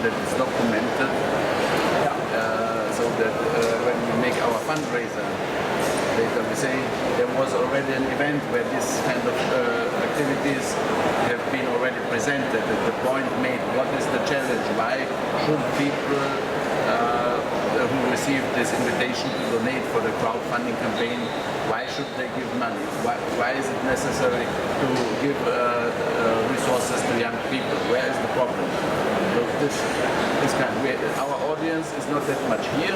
that it's documented, so that when we make our fundraiser, later we say there was already an event where this kind of activities have been already presented, at the point made, what is the challenge, why should people who receive this invitation to donate for the crowdfunding campaign, why should they give money? Why is it necessary to give resources to young people? Where is the problem? So our audience is not that much here.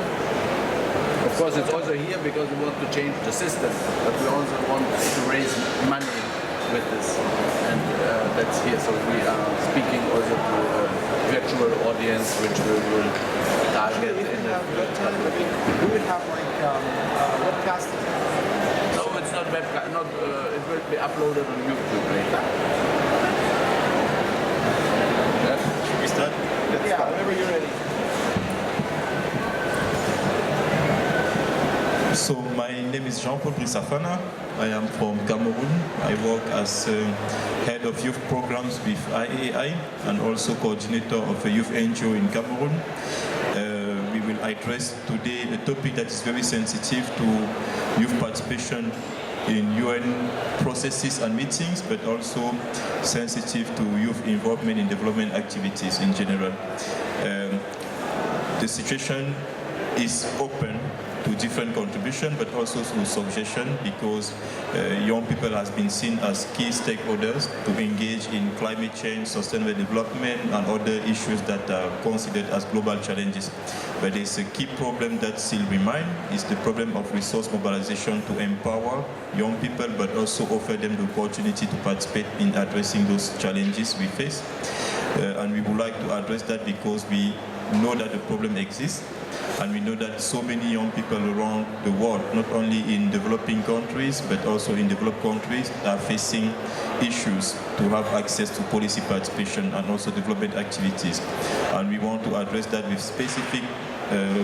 Of course, it's also here because we want to change the system, but we also want to raise money with this, and that's here. So we are speaking also to a virtual audience, which we will target in the we will have like webcast. No, it's not webcast. It will be uploaded on YouTube later. Should we start? Yeah, whenever you're ready. So my name is Jean-Paul Brice Affana. I am from Cameroon. I work as head of youth programs with IAAI and also coordinator of a youth NGO in Cameroon. We will address today a topic that is very sensitive to youth participation in UN processes and meetings, but also sensitive to youth involvement in development activities in general. The situation is open to different contribution, but also to suggestion, because young people has been seen as key stakeholders to engage in climate change, sustainable development, and other issues that are considered as global challenges. But there's a key problem that still remains, is the problem of resource mobilization to empower young people, but also offer them the opportunity to participate in addressing those challenges we face. And we would like to address that because we know that the problem exists, and we know that so many young people around the world, not only in developing countries, but also in developed countries, are facing issues to have access to policy participation and also development activities. And we want to address that with specific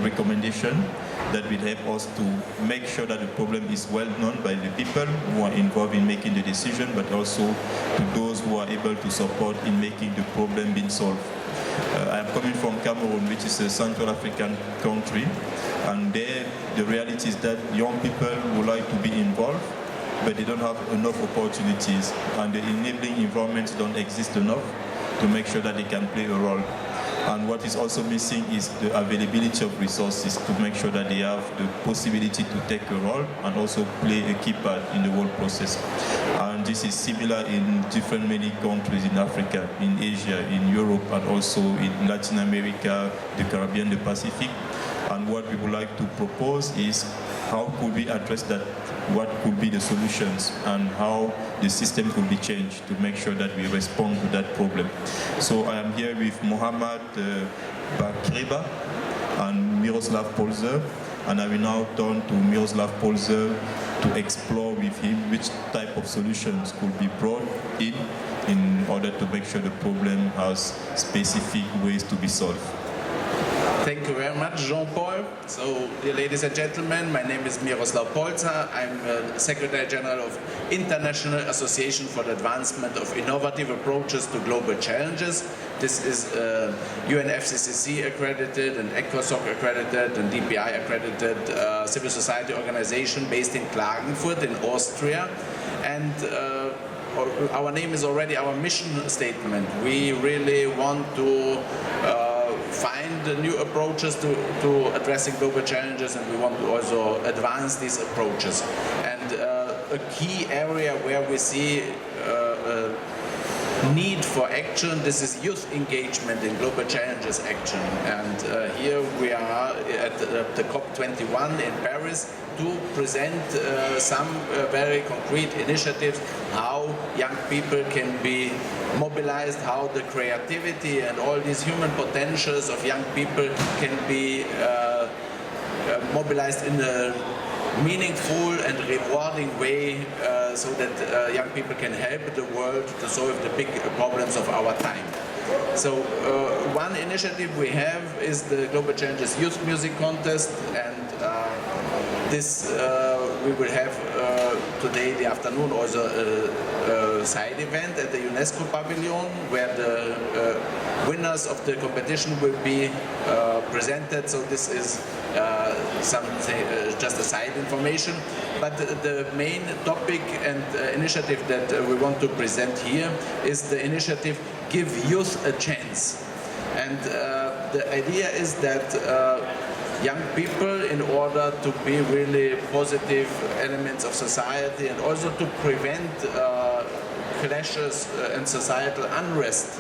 recommendation that will help us to make sure that the problem is well known by the people who are involved in making the decision, but also to those who are able to support in making the problem being solved. I am coming from Cameroon, which is a Central African country, and there the reality is that young people would like to be involved, but they don't have enough opportunities, and the enabling environments don't exist enough to make sure that they can play a role. And what is also missing is the availability of resources to make sure that they have the possibility to take a role and also play a key part in the whole process. And this is similar in different many countries in Africa, in Asia, in Europe, and also in Latin America, the Caribbean, the Pacific. And what we would like to propose is how could we address that, what could be the solutions, and how the system could be changed to make sure that we respond to that problem. So I am here with Mohammed, Bakhrieba, and Miroslav Polzer, and I will now turn to Miroslav Polzer to explore with him which type of solutions could be brought in order to make sure the problem has specific ways to be solved. Thank you very much, Jean-Paul. So, dear ladies and gentlemen, my name is Miroslav Polzer. I'm Secretary General of International Association for the Advancement of Innovative Approaches to Global Challenges. This is UNFCCC accredited and ECOSOC accredited and DPI accredited civil society organization based in Klagenfurt in Austria. And our name is already our mission statement. We really want to find new approaches to addressing global challenges, and we want to also advance these approaches. And a key area where we see need for action, this is youth engagement in global challenges action. And here we are at the COP21 in Paris to present some very concrete initiatives, how young people can be mobilized, how the creativity and all these human potentials of young people can be mobilized in a meaningful and rewarding way so that young people can help the world to solve the big problems of our time. So one initiative we have is the Global Challenges Youth Music Contest, and this we will have today the afternoon also a side event at the UNESCO pavilion where the winners of the competition will be presented. So this is just a side information. But the main topic and initiative that we want to present here is the initiative Give Youth a Chance. And the idea is that young people, in order to be really positive elements of society and also to prevent clashes and societal unrest,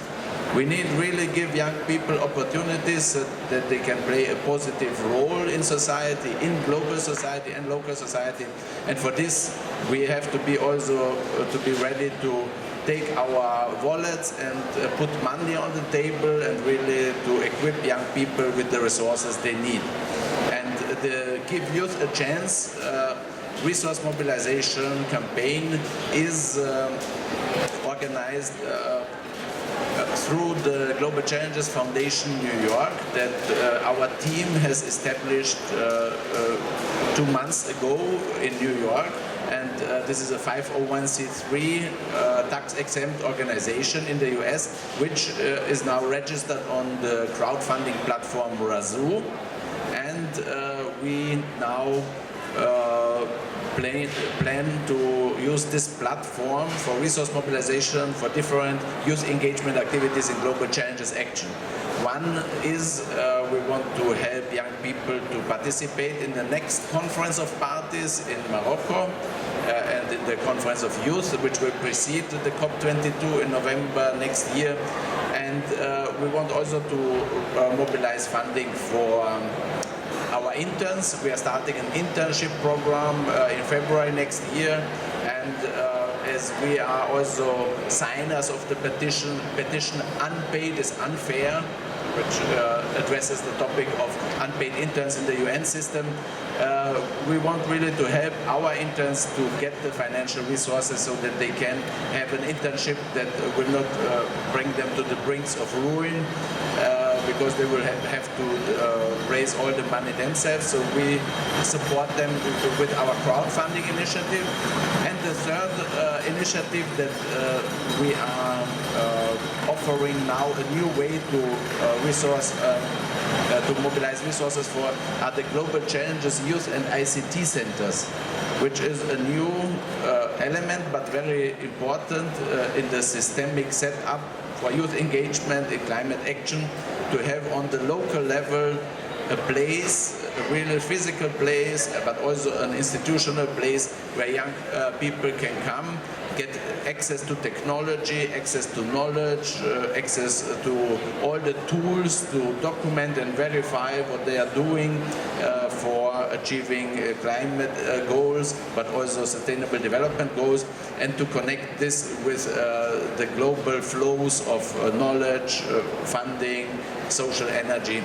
we need really give young people opportunities so that they can play a positive role in society, in global society and local society. And for this, we have to be also to be ready to take our wallets and put money on the table and really to equip young people with the resources they need. And the Give Youth a Chance resource mobilization campaign is organized through the Global Challenges Foundation New York that our team has established 2 months ago in New York. And this is a 501c3 tax-exempt organization in the US, which is now registered on the crowdfunding platform Razoo. And we now plan to use this platform for resource mobilization for different youth engagement activities in Global Challenges Action. One is we want to help young people to participate in the next Conference of Parties in Morocco and in the Conference of Youth, which will precede the COP22 in November next year. And we want also to mobilize funding for our interns. We are starting an internship program in February next year, and as we are also signers of the petition Unpaid is Unfair, which addresses the topic of unpaid interns in the UN system. We want really to help our interns to get the financial resources so that they can have an internship that will not bring them to the brinks of ruin, because they will have to raise all the money themselves. So we support them with our crowdfunding initiative. And the third initiative that we are offering now, a new way to to mobilize resources for, are the Global Challenges Youth and ICT Centers, which is a new element but very important in the systemic setup for youth engagement in climate action, to have on the local level a place, a real physical place, but also an institutional place where young people can come, get access to technology, access to knowledge, access to all the tools to document and verify what they are doing for achieving climate goals, but also sustainable development goals, and to connect this with the global flows of knowledge, funding, social energy.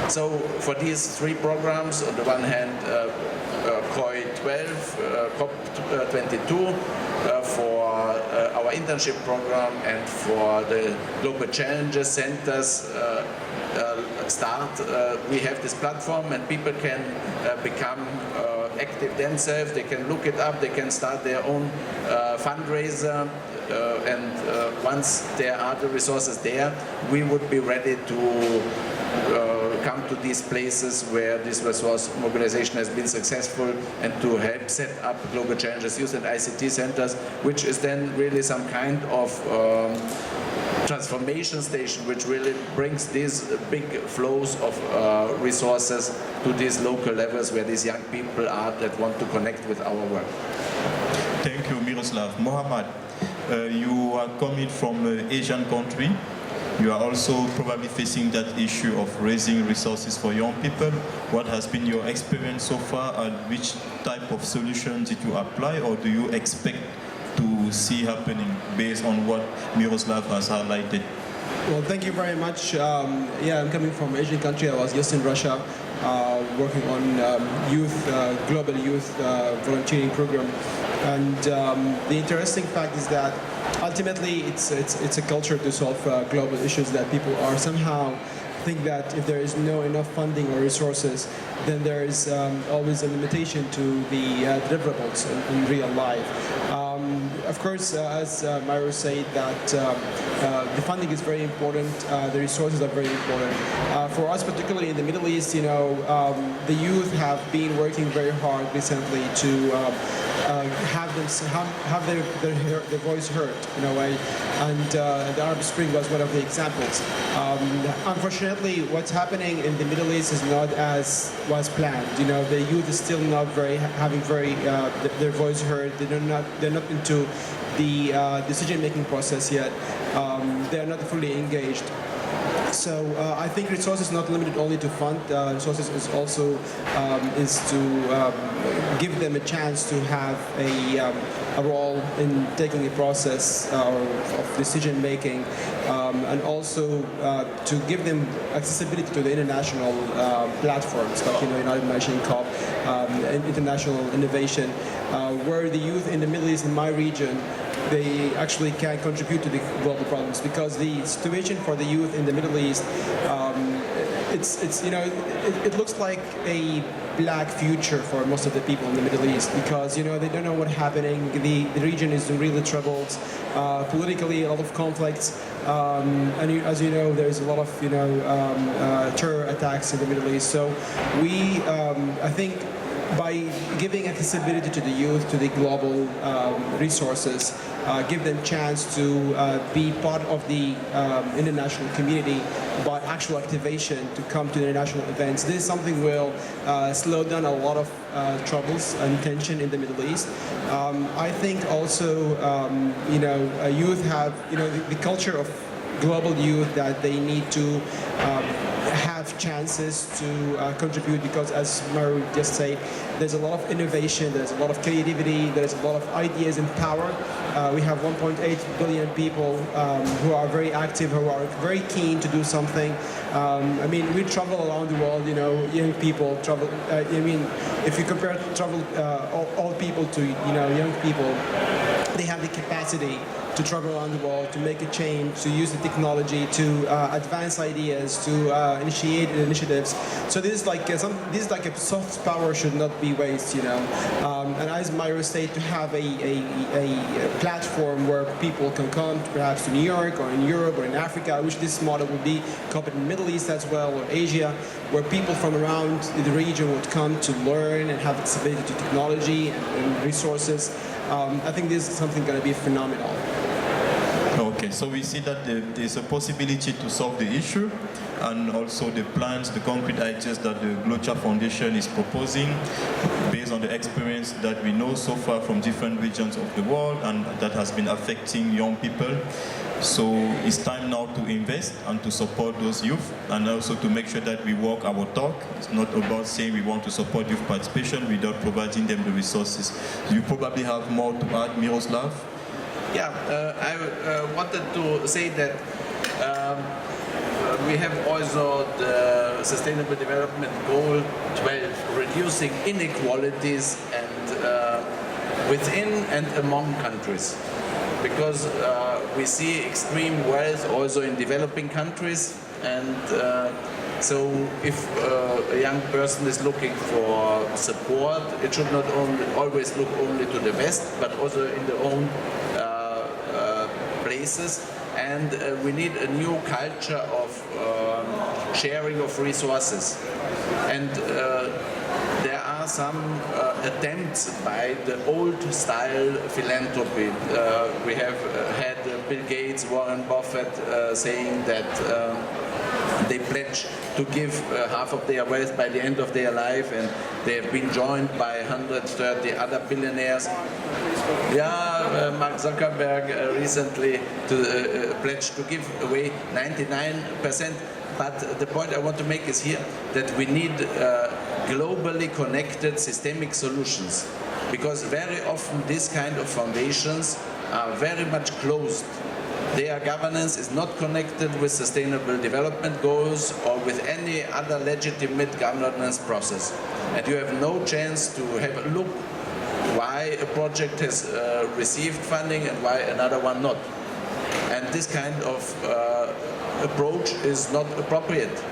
So for these three programs, on the one hand, COI12, COP22, for our internship program, and for the Global Challenges Centers we have this platform, and people can become active themselves. They can look it up, they can start their own fundraiser, and once there are the resources there, we would be ready to come to these places where this resource mobilization has been successful, and to help set up Global Challenges Youth and ICT centers, which is then really some kind of transformation station which really brings these big flows of resources to these local levels where these young people are that want to connect with our work. Thank you, Miroslav. Mohammed, you are coming from an Asian country. You are also probably facing that issue of raising resources for young people. What has been your experience so far, and which type of solutions did you apply, or do you expect to see happening based on what Miroslav has highlighted? Well, thank you very much. Yeah, I'm coming from an Asian country. I was just in Russia working on global youth volunteering program. And the interesting fact is that ultimately it's a culture to solve global issues, that people are somehow think that if there is no enough funding or resources, then there is always a limitation to the deliverables in real life. Of course, as Myro said, that the funding is very important, the resources are very important. For us, particularly in the Middle East, you know, the youth have been working very hard recently to have their voice heard in a way, and the Arab Spring was one of the examples. Unfortunately, what's happening in the Middle East is not as was planned. You know, the youth is still not having their voice heard. They're not into the decision-making process yet. They are not fully engaged. So I think resources not limited only to fund. Resources is also is to give them a chance to have a role in taking a process of decision making, and also to give them accessibility to the international platforms like, you know, United Nations COP, international innovation, where the youth in the Middle East, in my region, they actually can contribute to the global problems, because the situation for the youth in the Middle East, it's you know, it looks like a black future for most of the people in the Middle East, because, you know, they don't know what's happening. The region is really troubled politically, a lot of conflicts, and as you know, there's a lot of, you know, terror attacks in the Middle East. So we, I think, by giving accessibility to the youth, to the global resources, give them chance to be part of the international community by actual activation to come to international events. This is something will slow down a lot of troubles and tension in the Middle East. I think also, you know, youth have, you know, the culture of global youth, that they need to have chances to contribute, because as Maru just said, there's a lot of innovation, there's a lot of creativity, there's a lot of ideas and power. We have 1.8 billion people who are very active, who are very keen to do something. I mean, we travel around the world, you know, young people travel, I mean, if you compare travel old people to, you know, young people, they have the capacity to travel around the world, to make a change, to use the technology, to advance ideas, to initiate initiatives. So this is like a soft power should not be wasted, you know. And as Myro said, to have a platform where people can come, perhaps to New York or in Europe or in Africa, which this model would be copied in the Middle East as well, or Asia, where people from around the region would come to learn and have accessibility to technology and resources. I think this is something going to be phenomenal. Okay, so we see that there's a possibility to solve the issue, and also the plans, the concrete ideas that the GloCha Foundation is proposing based on the experience that we know so far from different regions of the world, and that has been affecting young people. So it's time now to invest and to support those youth, and also to make sure that we walk our talk. It's not about saying we want to support youth participation without providing them the resources. You probably have more to add, Miroslav? Yeah, I wanted to say that we have also the Sustainable Development Goal 12, reducing inequalities and within and among countries. Because we see extreme wealth also in developing countries, and so if a young person is looking for support, it should not always look only to the West, but also in their own places. And we need a new culture of sharing of resources. And there are some attempts by the old-style philanthropy. We have had Bill Gates, Warren Buffett saying that they pledge to give half of their wealth by the end of their life, and they have been joined by 130 other billionaires. Yeah, Mark Zuckerberg recently pledged to give away 99%. But the point I want to make is here that we need globally connected systemic solutions, because very often these kind of foundations are very much closed. Their governance is not connected with sustainable development goals or with any other legitimate governance process. And you have no chance to have a look why a project has received funding and why another one not. And this kind of approach is not appropriate.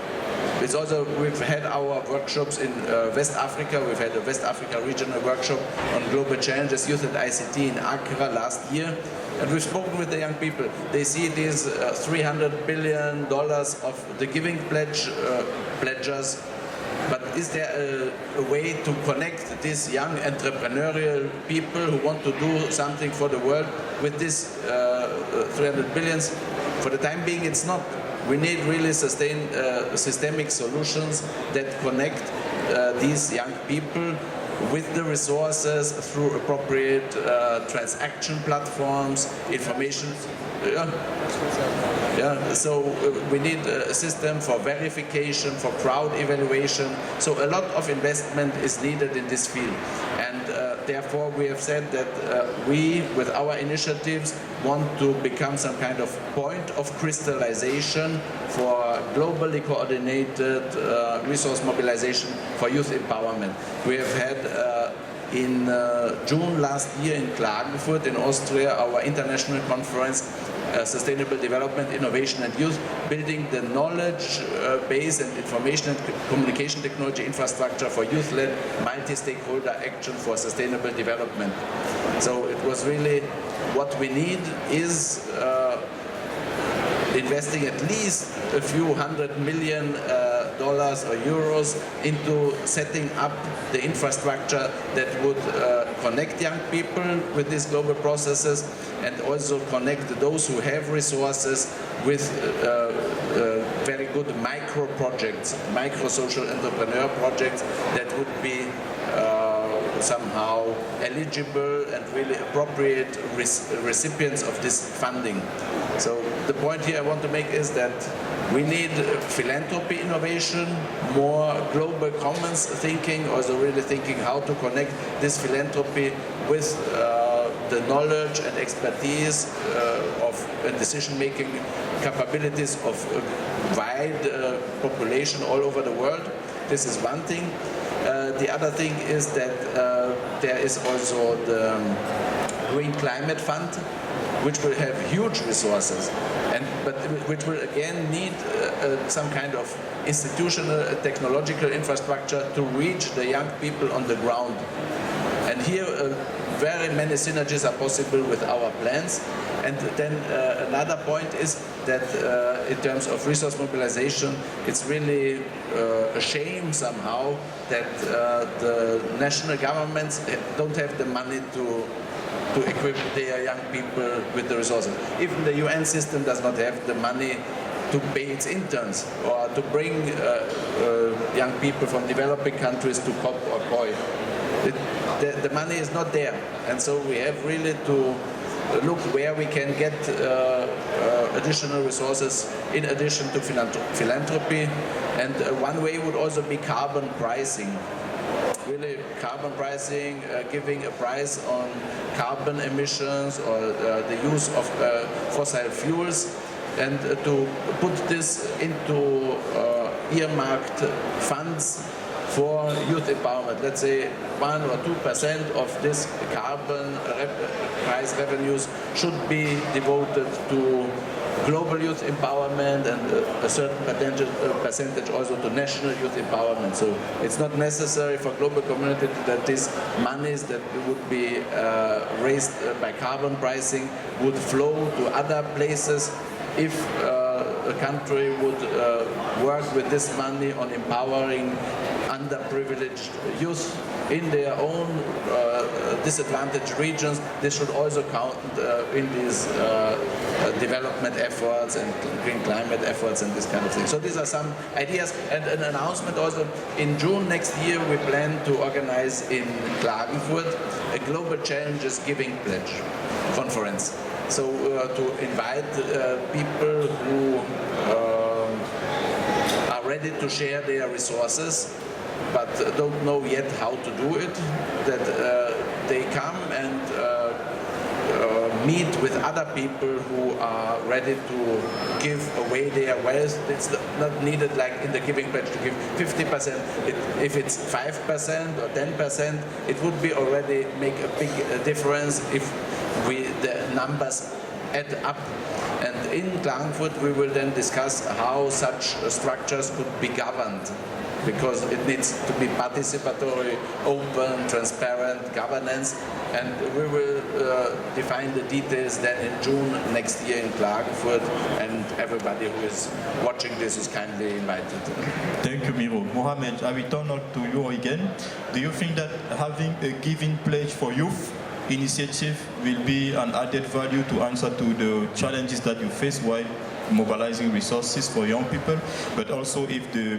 It's also, we've had our workshops in West Africa. We've had a West Africa regional workshop on global challenges, youth and ICT in Accra last year. And we've spoken with the young people. They see these $300 billion of the giving pledges. But is there a way to connect these young entrepreneurial people who want to do something for the world with this 300 billions? For the time being, it's not. We need really systemic solutions that connect these young people with the resources through appropriate transaction platforms, information. So we need a system for verification, for crowd evaluation. So a lot of investment is needed in this field. And therefore we have said that we, with our initiatives, want to become some kind of point of crystallization for globally coordinated resource mobilization for youth empowerment. We have had in June last year in Klagenfurt in Austria our international conference, Sustainable Development, Innovation and Youth, building the knowledge base and information and communication technology infrastructure for youth-led multi-stakeholder action for sustainable development. So it was really what we need is investing at least a few $100 million or euros into setting up the infrastructure that would connect young people with these global processes and also connect those who have resources with very good micro projects, micro social entrepreneur projects that would be somehow eligible and really appropriate recipients of this funding. So the point here I want to make is that we need philanthropy innovation, more global commons thinking, also really thinking how to connect this philanthropy with the knowledge and expertise and decision-making capabilities of a wide population all over the world. This is one thing. The other thing is that there is also the Green Climate Fund, which will have huge resources, but which will again need some kind of institutional, technological infrastructure to reach the young people on the ground. And here very many synergies are possible with our plans. And then another point is that in terms of resource mobilization, it's really a shame somehow that the national governments don't have the money to equip their young people with the resources. Even the UN system does not have the money to pay its interns or to bring young people from developing countries to COP or COI. The money is not there, and so we have really to look where we can get additional resources in addition to philanthropy. And one way would also be carbon pricing. Really carbon pricing, giving a price on carbon emissions or the use of fossil fuels, and to put this into earmarked funds for youth empowerment. Let's say 1 or 2% of this carbon price revenues should be devoted to global youth empowerment and a certain percentage also to national youth empowerment. So it's not necessary for global community that these monies that would be raised by carbon pricing would flow to other places if a country would work with this money on empowering underprivileged youth in their own disadvantaged regions. This should also count in these development efforts and green climate efforts and this kind of thing. So these are some ideas, and an announcement also. In June next year we plan to organize in Klagenfurt a Global Challenges Giving Pledge conference. So to invite people who are ready to share their resources but don't know yet how to do it, that they come and meet with other people who are ready to give away their wealth. It's not needed like in the giving pledge to give 50%. If it's 5% or 10%, it would be already make a big difference if the numbers add up. And in Klagenfurt we will then discuss how such structures could be governed, because it needs to be participatory, open, transparent governance, and we will define the details then in June next year in Klagenfurt, and everybody who is watching this is kindly invited. Thank you, Miro. Mohammed, I will turn to you again. Do you think that having a giving pledge for youth initiative will be an added value to answer to the challenges that you face while mobilizing resources for young people, but also if the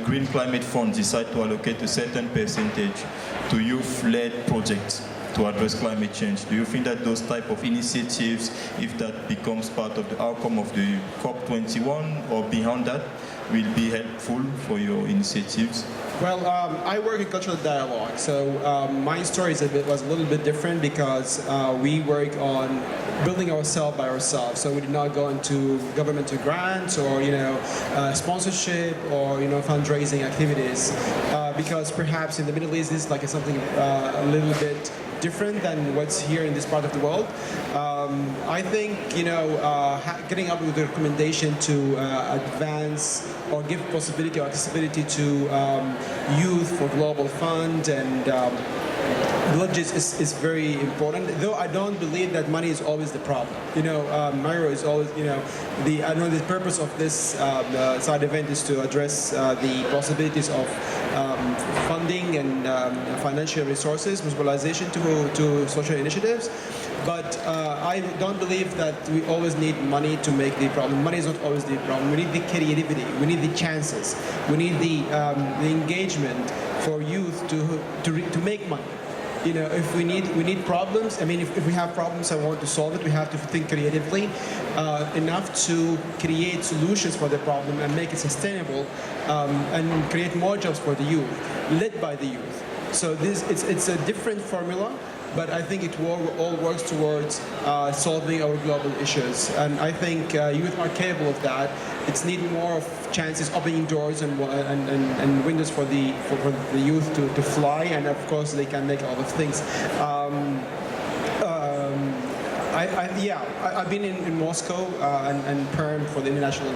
Green Climate Fund decide to allocate a certain percentage to youth-led projects to address climate change? Do you think that those type of initiatives, if that becomes part of the outcome of the COP21 or beyond that, will be helpful for your initiatives? Well, I work in cultural dialogue, so my story was a little bit different because we work on building ourselves by ourselves. So we did not go into governmental grants or sponsorship or fundraising activities because perhaps in the Middle East this is like something a little bit different than what's here in this part of the world. I think getting up with the recommendation to advance or give possibility or accessibility to youth for global fund and villages is very important. Though I don't believe that money is always the problem. Miro is always I know the purpose of this side event is to address the possibilities of funding and financial resources, mobilization to social initiatives. But I don't believe that we always need money to make the problem. Money is not always the problem. We need the creativity. We need the chances. We need the engagement for youth to make money. If we need problems, if we have problems and want to solve it, we have to think creatively enough to create solutions for the problem and make it sustainable and create more jobs for the youth, led by the youth. So it's a different formula, but I think it all works towards solving our global issues. And I think youth are capable of that. It's needing more of chances, opening doors and windows for the youth to fly, and of course they can make a lot of things. I've been in Moscow and Perm for the International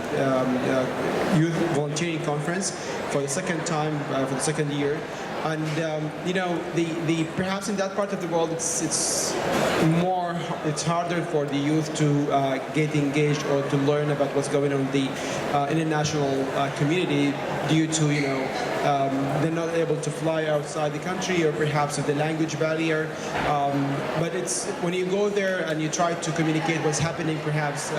Youth Volunteering Conference for the second time, for the second year. And perhaps in that part of the world it's harder for the youth to get engaged or to learn about what's going on in the international community due to they're not able to fly outside the country or perhaps the language barrier. But it's when you go there and you try to communicate what's happening perhaps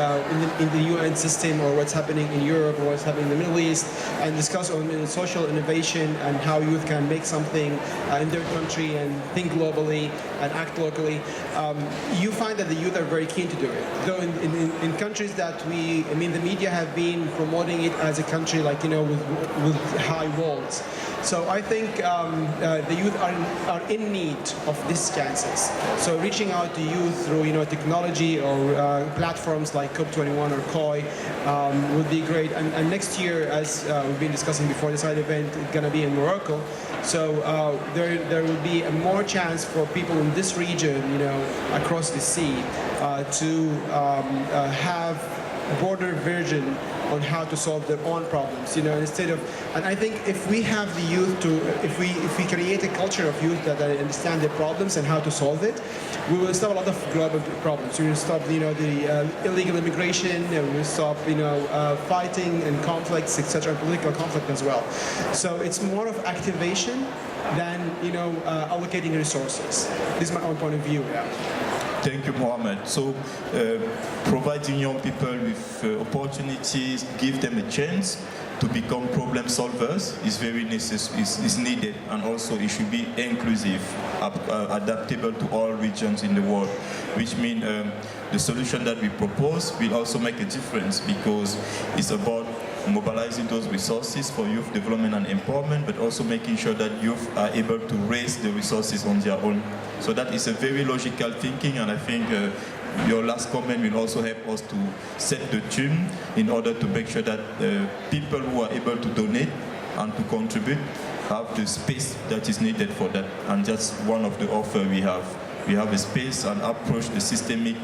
in the UN system or what's happening in Europe or what's happening in the Middle East and discuss on social innovation and how youth can make something in their country and think globally and act locally, you find that the youth are very keen to do it. Though in countries that the media have been promoting it as a country like with high walls. So I think the youth are in need of these chances. So reaching out to youth through technology or platforms like COP21 or COI would be great. And next year, as we've been discussing before, the side event is going to be in Morocco. So there will be a more chance for people in this region, across the sea, to have a broader vision on how to solve their own problems, instead of, and I think if we have the youth if we create a culture of youth that understand their problems and how to solve it, we will stop a lot of global problems. We will stop, the illegal immigration, we will stop, fighting and conflicts, etc., political conflict as well. So it's more of activation than, allocating resources. This is my own point of view. Thank you, Mohammed. So, providing young people with opportunities, give them a chance to become problem solvers is very necessary, is needed, and also it should be inclusive, adaptable to all regions in the world, which means the solution that we propose will also make a difference because it's about mobilizing those resources for youth development and empowerment, but also making sure that youth are able to raise the resources on their own. So that is a very logical thinking, and I think your last comment will also help us to set the tune in order to make sure that people who are able to donate and to contribute have the space that is needed for that. And that's one of the offers we have we have a space and approach the systemic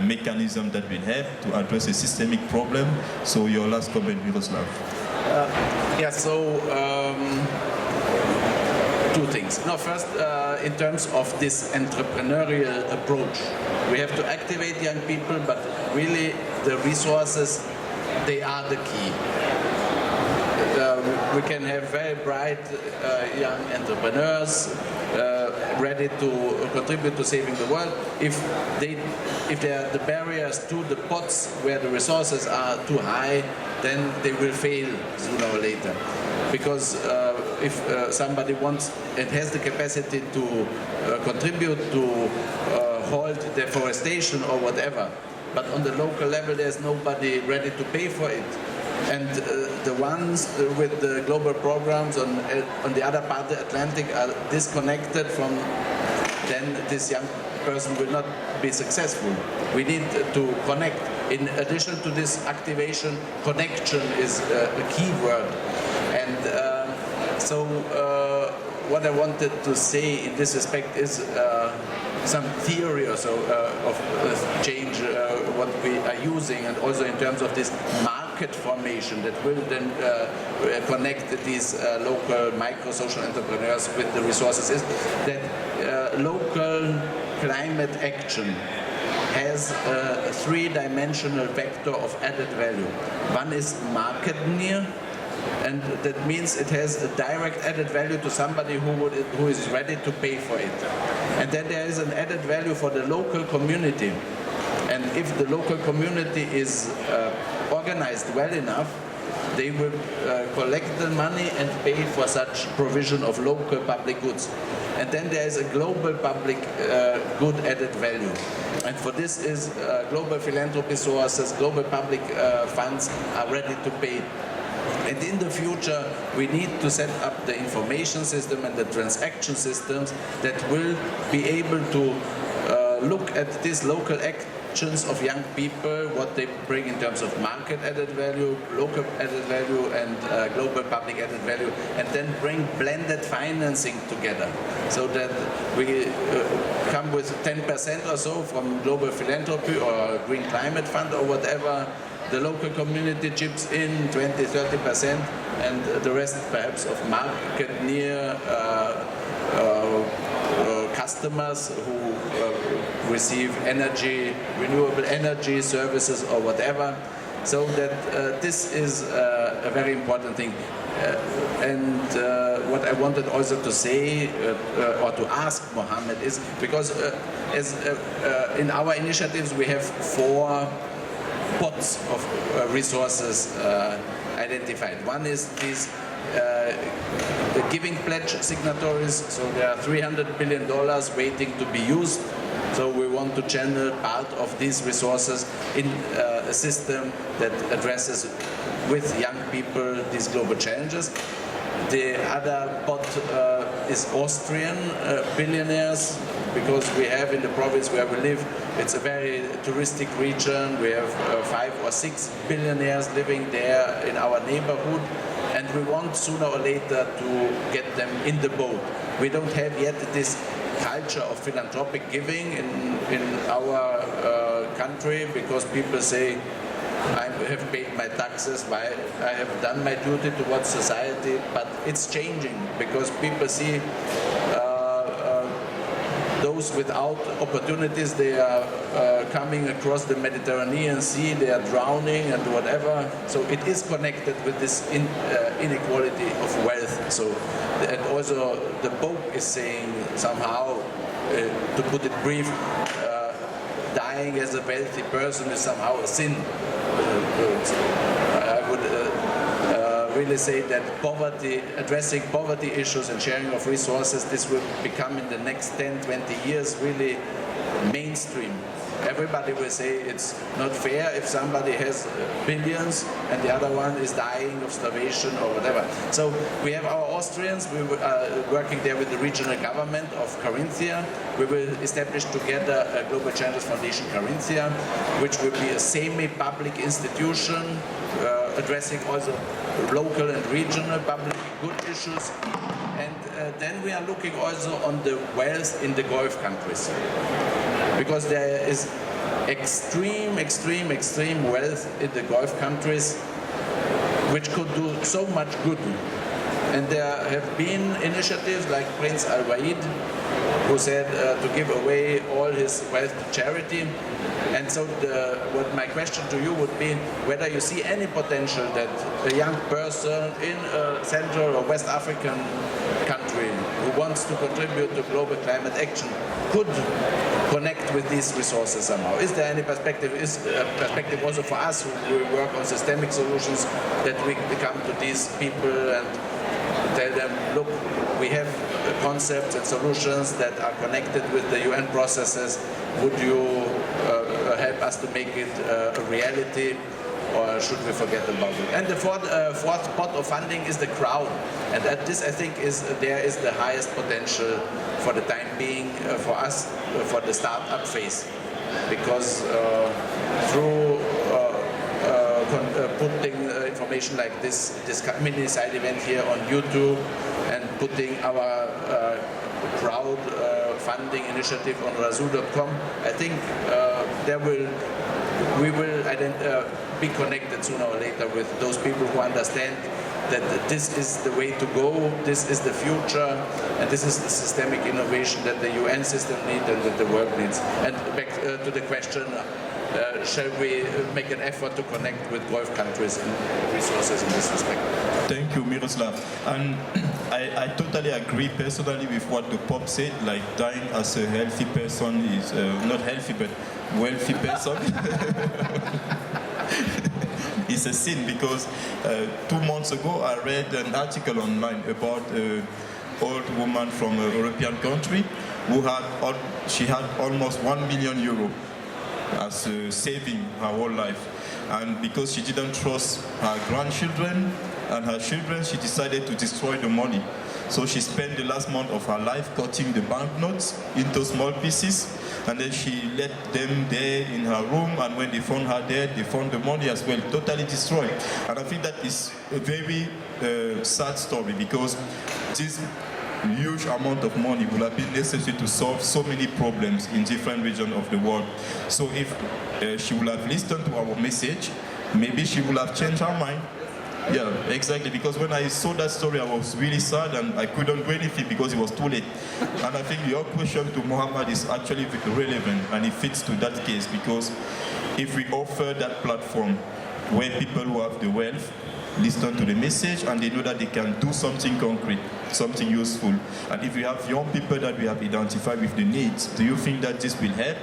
mechanism that we have to address a systemic problem. So your last comment, Miroslav. Yeah, so two things. No, first, in terms of this entrepreneurial approach, we have to activate young people, but really the resources, they are the key. We can have very bright young entrepreneurs ready to contribute to saving the world. If the barriers to the pots where the resources are too high, then they will fail sooner or later. Because if somebody wants and has the capacity to contribute to halt deforestation or whatever, but on the local level there's nobody ready to pay for it. And the ones with the global programs on the other part of the Atlantic are disconnected from, then this young person will not be successful. We need to connect. In addition to this activation, connection is a key word. And so what I wanted to say in this respect is some theory or so of change, what we are using, and also in terms of this market formation that will then connect these local micro-social entrepreneurs with the resources, is that local climate action has a three-dimensional vector of added value. One is market near, and that means it has a direct added value to somebody who is ready to pay for it. And then there is an added value for the local community. And if the local community is organized well enough, they will collect the money and pay for such provision of local public goods. And then there is a global public good added value. And for this is global philanthropy sources, global public funds are ready to pay. And in the future, we need to set up the information system and the transaction systems that will be able to look at these local actions of young people, what they bring in terms of market added value, local added value, and global public added value, and then bring blended financing together so that we come with 10% or so from global philanthropy or green climate fund or whatever. The local community chips in 20–30%, and the rest perhaps of market near customers who receive energy, renewable energy services or whatever. So that this is a very important thing. And what I wanted also to say or to ask Mohammed is, because in our initiatives we have 4 pots of resources identified. One is these the giving pledge signatories, so there are $300 billion waiting to be used. So we want to channel part of these resources in a system that addresses with young people these global challenges. The other pot is Austrian billionaires, because we have in the province where we live, it's a very touristic region. We have 5 or 6 billionaires living there in our neighborhood, and we want sooner or later to get them in the boat. We don't have yet this culture of philanthropic giving in our country, because people say, I have paid my taxes, I have done my duty towards society, but it's changing because people see those without opportunities, they are coming across the Mediterranean Sea, they are drowning and whatever. So it is connected with this inequality of wealth. So, and also the Pope is saying somehow, to put it brief, dying as a wealthy person is somehow a sin. I would really say that poverty, addressing poverty issues and sharing of resources, this will become in the next 10–20 years really mainstream. Everybody will say it's not fair if somebody has billions and the other one is dying of starvation or whatever. So we have our Austrians, we are working there with the regional government of Carinthia. We will establish together a Global Challenges Foundation Carinthia, which will be a semi-public institution addressing also local and regional public good issues. And then we are looking also on the wealth in the Gulf countries, because there is extreme wealth in the Gulf countries which could do so much good. And there have been initiatives like Prince Al-Wahid, who said to give away all his wealth to charity. And so what my question to you would be whether you see any potential that a young person in a Central or West African country who wants to contribute to global climate action could connect with these resources somehow. Is there any perspective? Is perspective also for us who work on systemic solutions that we come to these people and tell them, look, we have concepts and solutions that are connected with the UN processes. Would you help us to make it a reality, or should we forget about it? And the fourth pot of funding is the crowd, and that this I think there is the highest potential for the time being for us for the startup phase, because through putting information like this mini side event here on YouTube and putting our crowd funding initiative on razoo.com, I think we will be connected sooner or later with those people who understand that this is the way to go, this is the future, and this is the systemic innovation that the UN system needs and that the world needs. And back to the question, shall we make an effort to connect with Gulf countries and resources in this respect? Thank you, Miroslav. And I totally agree personally with what the Pope said, like dying as a healthy person is, not healthy, but wealthy person. It's a sin, because 2 months ago I read an article online about an old woman from a European country who she had almost 1 million euro as a saving her whole life, and because she didn't trust her grandchildren and her children, she decided to destroy the money. So she spent the last month of her life cutting the banknotes into small pieces, and then she let them there in her room, and when they found her there, they found the money as well, totally destroyed. And I think that is a very sad story, because this huge amount of money will have been necessary to solve so many problems in different regions of the world. So if she would have listened to our message, maybe she would have changed her mind. Yeah, exactly, because when I saw that story, I was really sad and I couldn't do anything because it was too late. And I think your question to Mohammed is actually relevant, and it fits to that case, because if we offer that platform where people who have the wealth listen to the message and they know that they can do something concrete, something useful, and if we have young people that we have identified with the needs, do you think that this will help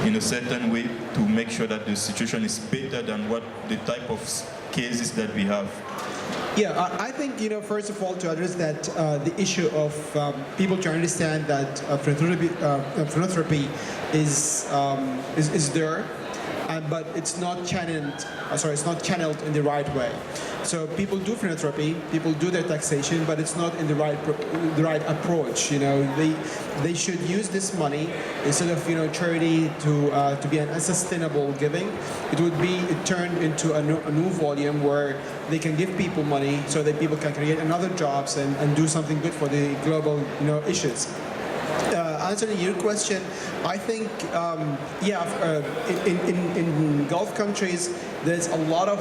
in a certain way to make sure that the situation is better than what the type of cases that we have? Yeah, I think, first of all, to address that, the issue of people to understand that philanthropy is there, but it's not channeled in the right way. So people do philanthropy, people do their taxation, but it's not in the right approach. They should use this money instead of charity to be an unsustainable giving. It would be turned into a new volume where they can give people money so that people can create another jobs and do something good for the global issues. Answering your question, I think, in Gulf countries, there's a lot of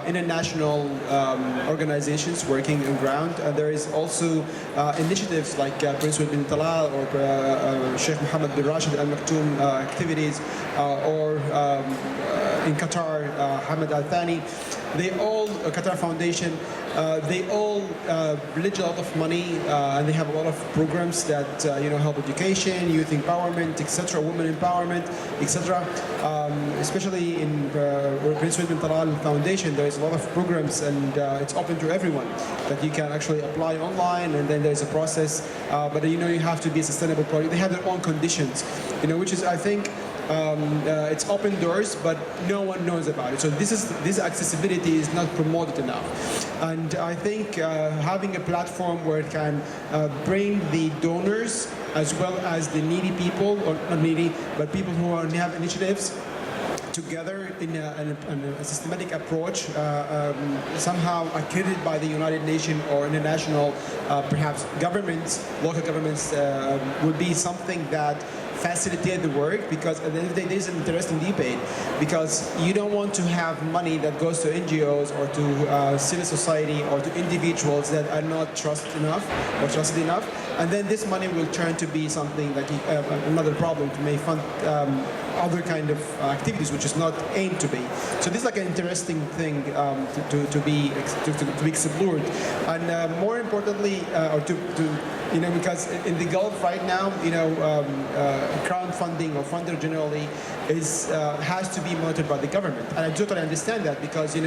international organizations working on ground. There is also initiatives like Prince bin Talal or Sheikh Mohammed bin Rashid Al Maktoum activities, or in Qatar, Hamad Al Thani. Qatar Foundation, they all pledge a lot of money, and they have a lot of programs that help education, youth empowerment, etc., women empowerment, etc. Especially in Prince bin Talal Foundation, there is a lot of programs, and it's open to everyone that you can actually apply online, and then there's a process. But you have to be a sustainable project. They have their own conditions, which is, I think, it's open doors, but no one knows about it. So this accessibility is not promoted enough. And I think having a platform where it can bring the donors as well as the needy people, or not needy, but people who have initiatives, together in a systematic approach, somehow accredited by the United Nations or international, perhaps governments, local governments, would be something that facilitate the work, because at the end of the day, there's an interesting debate, because you don't want to have money that goes to NGOs or to civil society or to individuals that are not trusted enough, and then this money will turn to be something like another problem to may fund other kind of activities which is not aimed to be. So this is like an interesting thing to be explored, and more importantly, because in the Gulf right now, crowdfunding or funder generally has to be monitored by the government, and I totally understand that, because they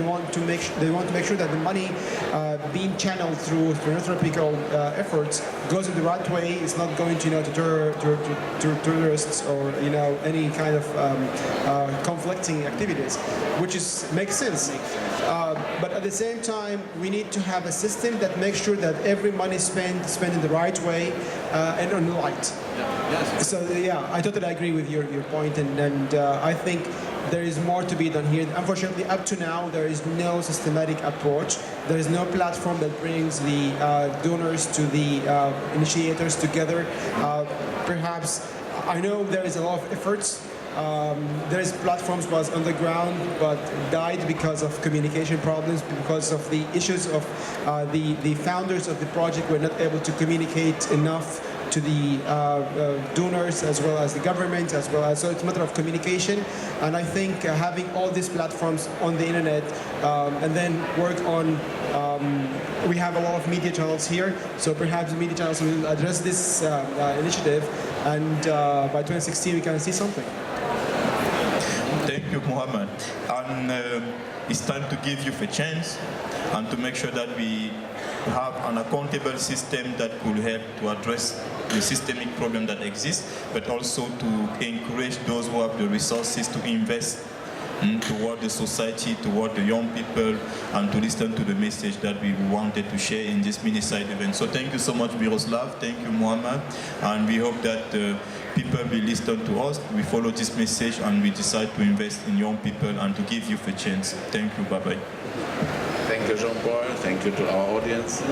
want to make sure that the money being channeled through philanthropical efforts goes in the right way. It's not going to terrorists or any kind of conflicting activities, which makes sense. But at the same time, we need to have a system that makes sure that every money spent in the right way and on the light. Yes. So yeah, I totally agree with your point, and I think there is more to be done here. Unfortunately, up to now, there is no systematic approach. There is no platform that brings the donors to the initiators together. Perhaps, I know there is a lot of efforts. There is platforms was on the ground but died because of communication problems, because of the issues of the founders of the project were not able to communicate enough to the donors as well as the government, so it's a matter of communication. And I think having all these platforms on the internet and then work on, we have a lot of media channels here, so perhaps the media channels will address this initiative, and by 2016 we can see something. Thank you, Mohammed. And it's time to give you a chance and to make sure that we have an accountable system that could help to address the systemic problem that exists, but also to encourage those who have the resources to invest toward the society, toward the young people, and to listen to the message that we wanted to share in this mini-side event. So thank you so much, Miroslav. Thank you, Mohammed. And we hope that people will listen to us, we follow this message, and we decide to invest in young people and to give you a chance. Thank you. Bye-bye. Thank you, Jean-Paul. Thank you to our audience.